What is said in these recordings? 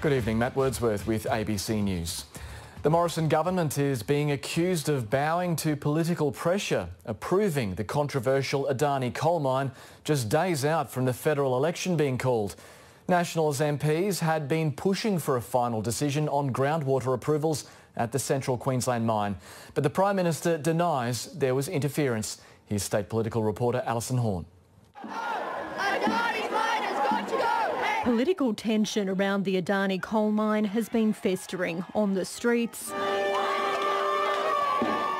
Good evening, Matt Wordsworth with ABC News. The Morrison government is being accused of bowing to political pressure, approving the controversial Adani coal mine just days out from the federal election being called. Nationals MPs had been pushing for a final decision on groundwater approvals at the Central Queensland mine, but the Prime Minister denies there was interference. Here's state political reporter Alison Horn. Political tension around the Adani coal mine has been festering on the streets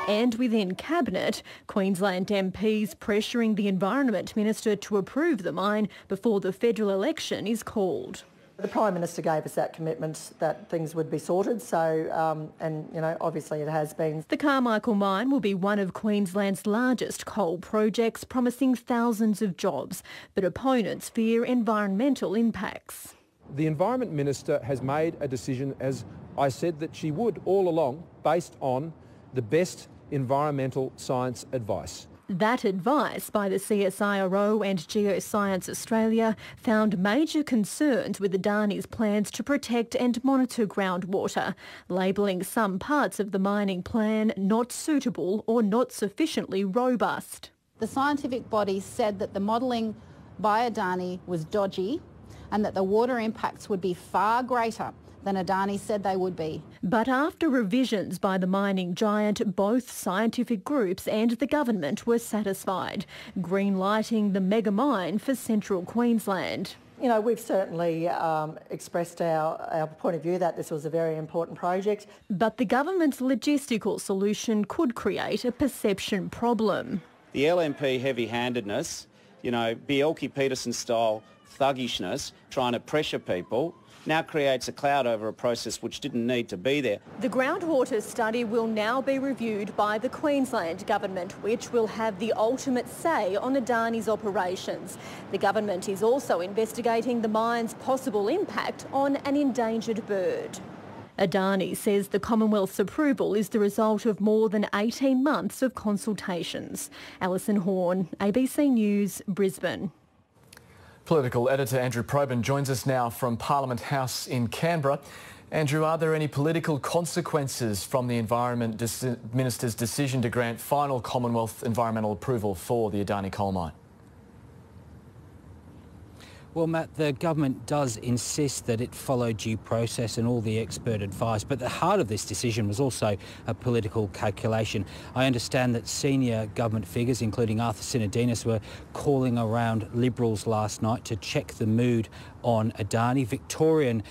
and within Cabinet. Queensland MPs pressuring the Environment Minister to approve the mine before the federal election is called. The Prime Minister gave us that commitment that things would be sorted, so, obviously it has been. The Carmichael mine will be one of Queensland's largest coal projects, promising thousands of jobs, but opponents fear environmental impacts. The Environment Minister has made a decision, as I said that she would all along, based on the best environmental science advice. That advice by the CSIRO and Geoscience Australia found major concerns with Adani's plans to protect and monitor groundwater, labelling some parts of the mining plan not suitable or not sufficiently robust. The scientific body said that the modelling by Adani was dodgy and that the water impacts would be far greater than Adani said they would be. But after revisions by the mining giant, both scientific groups and the government were satisfied, green-lighting the mega mine for Central Queensland. You know, we've certainly expressed our point of view that this was a very important project. But the government's logistical solution could create a perception problem. The LNP heavy-handedness, Bjelke-Petersen style thuggishness, trying to pressure people, now creates a cloud over a process which didn't need to be there. The groundwater study will now be reviewed by the Queensland Government, which will have the ultimate say on Adani's operations. The government is also investigating the mine's possible impact on an endangered bird. Adani says the Commonwealth's approval is the result of more than 18 months of consultations. Alison Horn, ABC News, Brisbane. Political editor Andrew Probyn joins us now from Parliament House in Canberra. Andrew, are there any political consequences from the Environment Minister's decision to grant final Commonwealth environmental approval for the Adani coal mine? Well, Matt, the government does insist that it follow due process and all the expert advice, but the heart of this decision was also a political calculation. I understand that senior government figures, including Arthur Sinodinos, were calling around Liberals last night to check the mood on Adani. Victorian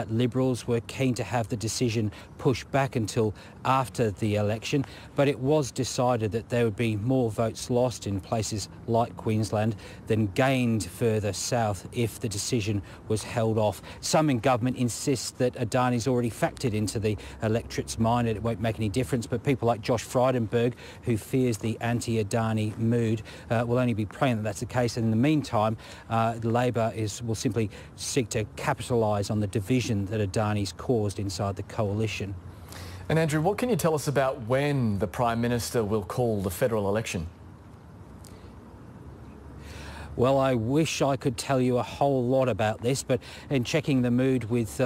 Liberals were keen to have the decision pushed back until after the election, but it was decided that there would be more votes lost in places like Queensland than gained further south if the decision was held off. Some in government insist that Adani's already factored into the electorate's mind and it won't make any difference, but people like Josh Frydenberg, who fears the anti-Adani mood, will only be praying that that's the case. And in the meantime, Labor will simply seek to capitalise on the division that Adani's caused inside the coalition. And Andrew, what can you tell us about when the Prime Minister will call the federal election? Well, I wish I could tell you a whole lot about this, but in checking the mood with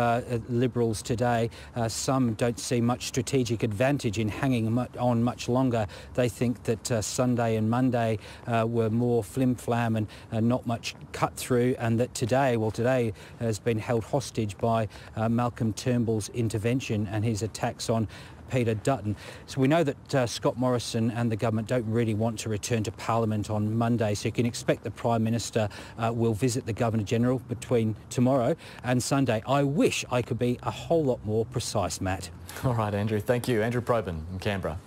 Liberals today, some don't see much strategic advantage in hanging on much longer. They think that Sunday and Monday were more flim-flam and not much cut through, and that today has been held hostage by Malcolm Turnbull's intervention and his attacks on Peter Dutton. So we know that Scott Morrison and the government don't really want to return to Parliament on Monday, so you can expect the Prime Minister will visit the Governor-General between tomorrow and Sunday. I wish I could be a whole lot more precise, Matt. All right, Andrew. Thank you. Andrew Probyn in Canberra.